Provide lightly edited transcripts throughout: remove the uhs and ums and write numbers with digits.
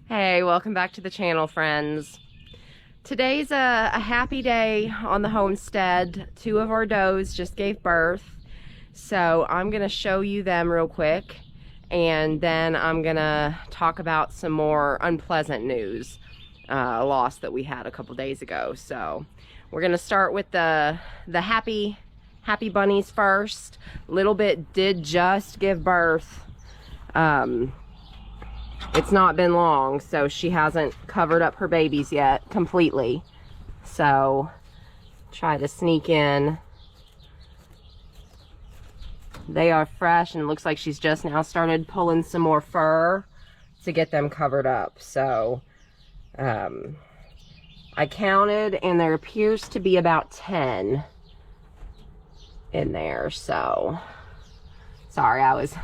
Hey, welcome back to the channel, friends. Today's a happy day on the homestead. Two of our does just gave birth, so I'm gonna show you them real quick, and then I'm gonna talk about some more unpleasant news, a loss that we had a couple days ago. So we're gonna start with the happy bunnies first. Little Bit did just give birth. It's not been long, so she hasn't covered up her babies yet completely. So try to sneak in. They are fresh, and it looks like she's just now started pulling some more fur to get them covered up. So I counted, and there appears to be about 10 in there. So sorry, I was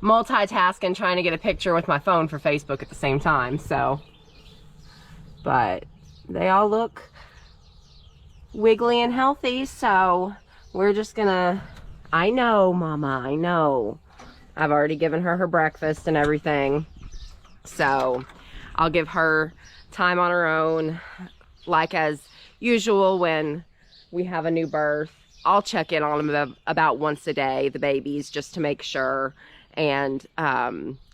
multitasking trying to get a picture with my phone for Facebook at the same time. So, but they all look wiggly and healthy, so we're just gonna, I know, Mama, I know. I've already given her breakfast and everything, so I'll give her time on her own. Like as usual, when we have a new birth, I'll check in on them about once a day, the babies, just to make sure. And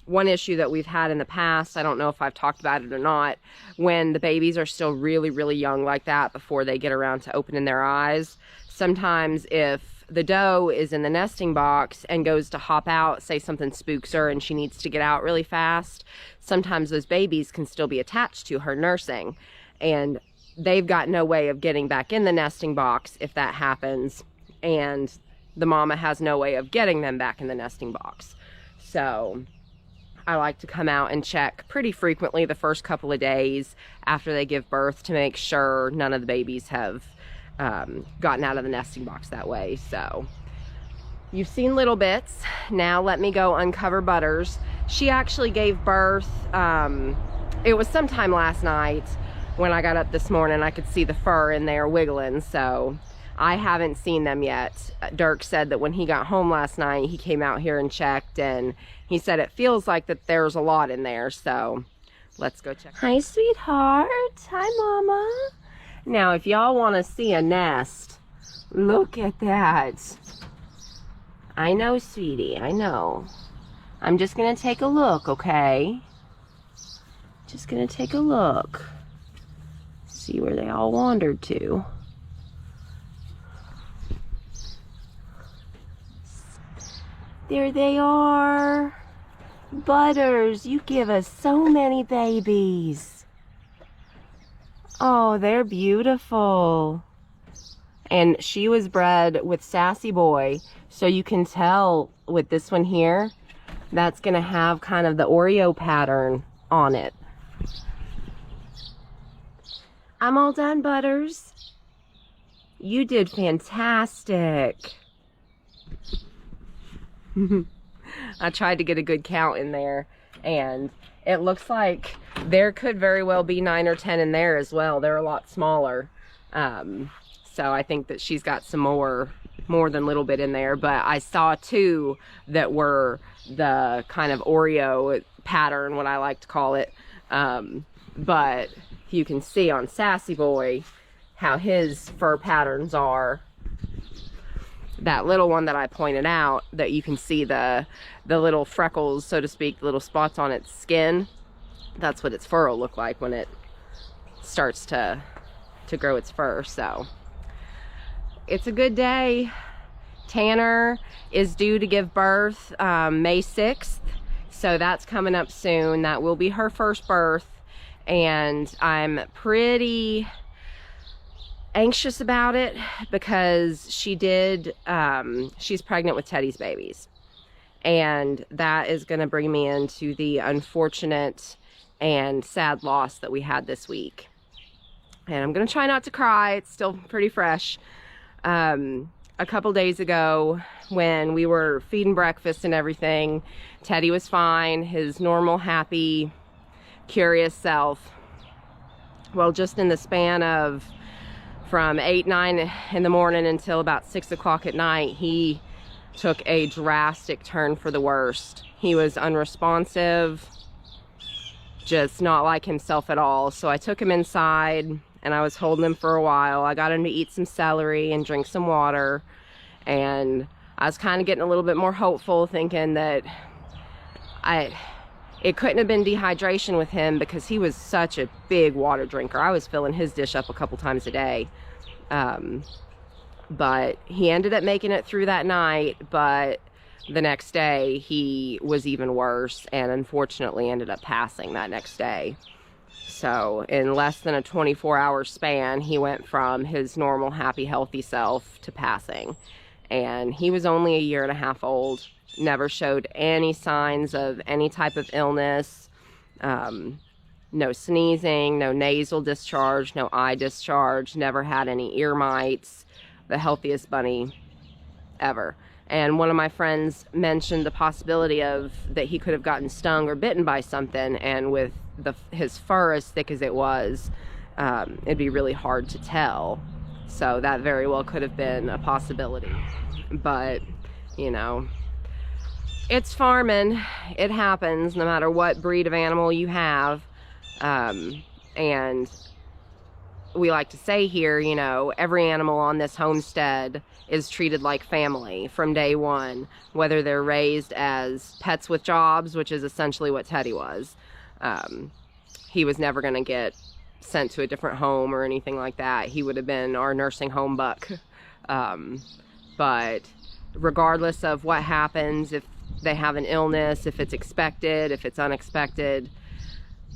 one issue that we've had in the past, I don't know if I've talked about it or not, when the babies are still really, really young like that, before they get around to opening their eyes, sometimes if the doe is in the nesting box and goes to hop out, say something spooks her and she needs to get out really fast, sometimes those babies can still be attached to her nursing. And they've got no way of getting back in the nesting box if that happens, and the mama has no way of getting them back in the nesting box. So I like to come out and check pretty frequently the first couple of days after they give birth to make sure none of the babies have gotten out of the nesting box that way. So you've seen Little Bits. Now let me go uncover Butters. She actually gave birth, it was sometime last night. When I got up this morning, I could see the fur in there wiggling, so I haven't seen them yet. Dirk said that when he got home last night, he came out here and checked, and he said it feels like that there's a lot in there, so let's go check. Hi, sweetheart. Hi, Mama. Now, if y'all want to see a nest, look at that. I know, sweetie, I know. I'm just gonna take a look, okay? Just gonna take a look. See where they all wandered to. There they are. Butters, you give us so many babies. Oh, they're beautiful. And she was bred with Sassy Boy, so you can tell with this one here, that's gonna have kind of the Oreo pattern on it. I'm all done, Butters. You did fantastic. I tried to get a good count in there, and it looks like there could very well be 9 or 10 in there as well. They're a lot smaller. So I think that she's got some more than Little Bit in there, but I saw 2 that were the kind of Oreo pattern, what I like to call it. But you can see on Sassy Boy how his fur patterns are. That little one that I pointed out, that you can see the little freckles, so to speak, the little spots on its skin, that's what its fur will look like when it starts to grow its fur. So it's a good day. Tanner is due to give birth May 6th, so that's coming up soon. That will be her first birth. And I'm pretty anxious about it because she's pregnant with Teddy's babies. And that is going to bring me into the unfortunate and sad loss that we had this week. And I'm going to try not to cry. It's still pretty fresh. A couple days ago, when we were feeding breakfast and everything, Teddy was fine, his normal, happy, curious self. Well, just in the span of from 8, 9 in the morning until about 6 o'clock at night, he took a drastic turn for the worst. He was unresponsive, just not like himself at all. So I took him inside and I was holding him for a while. I got him to eat some celery and drink some water, and I was kind of getting a little bit more hopeful, thinking that it couldn't have been dehydration with him, because he was such a big water drinker. I was filling his dish up a couple times a day. But he ended up making it through that night, but the next day he was even worse, and unfortunately ended up passing that next day. So in less than a 24-hour span, he went from his normal, happy, healthy self to passing. And he was only a 1.5 years old, never showed any signs of any type of illness, no sneezing, no nasal discharge, no eye discharge, never had any ear mites. The healthiest bunny ever. And one of my friends mentioned the possibility of that he could have gotten stung or bitten by something, and with his fur as thick as it was, it'd be really hard to tell. So that very well could have been a possibility. But, you know, it's farming. It happens no matter what breed of animal you have. And we like to say here, you know, every animal on this homestead is treated like family from day one, whether they're raised as pets with jobs, which is essentially what Teddy was. He was never going to get sent to a different home or anything like that. He would have been our nursing home buck. But regardless of what happens, if they have an illness, if it's expected, if it's unexpected,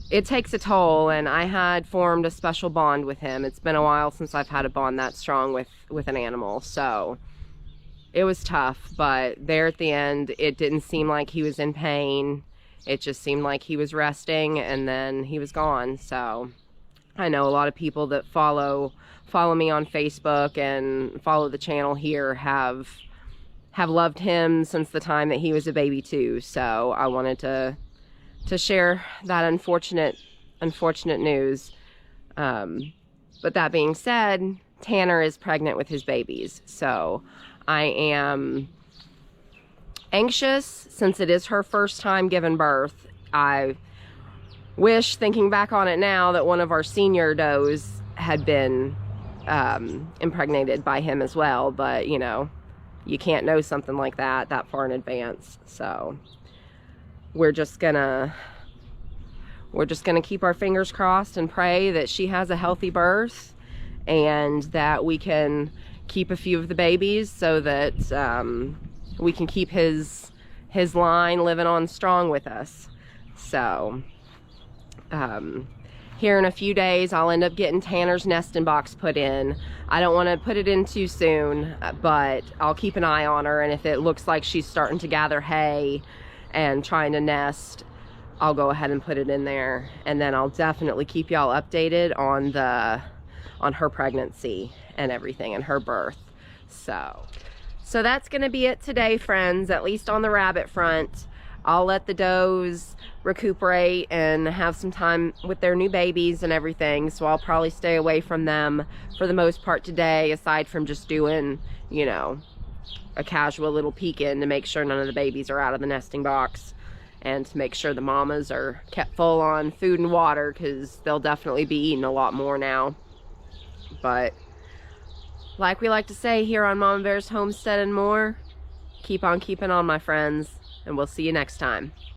it takes a toll. And I had formed a special bond with him. It's been a while since I've had a bond that strong with an animal, so it was tough. But there at the end, it didn't seem like he was in pain. It just seemed like he was resting, and then he was gone. So I know a lot of people that follow me on Facebook and follow the channel here have loved him since the time that he was a baby too. So I wanted to share that unfortunate news. But that being said, Tanner is pregnant with his babies. So I am anxious, since it is her first time giving birth. I wish, thinking back on it now, that one of our senior does had been impregnated by him as well. But, you know, you can't know something like that far in advance. So we're just gonna keep our fingers crossed and pray that she has a healthy birth, and that we can keep a few of the babies, so that we can keep his line living on strong with us. So here in a few days, I'll end up getting Tanner's nesting box put in. I don't want to put it in too soon, but I'll keep an eye on her, and if it looks like she's starting to gather hay and trying to nest, I'll go ahead and put it in there. And then I'll definitely keep y'all updated on her pregnancy and everything, and her birth. So that's gonna be it today, friends, at least on the rabbit front. I'll let the does recuperate and have some time with their new babies and everything, so I'll probably stay away from them for the most part today, aside from just doing, you know, a casual little peek in to make sure none of the babies are out of the nesting box, and to make sure the mamas are kept full on food and water, because they'll definitely be eating a lot more now. But like we like to say here on Mama Bear's Homestead and More, keep on keeping on, my friends, and we'll see you next time.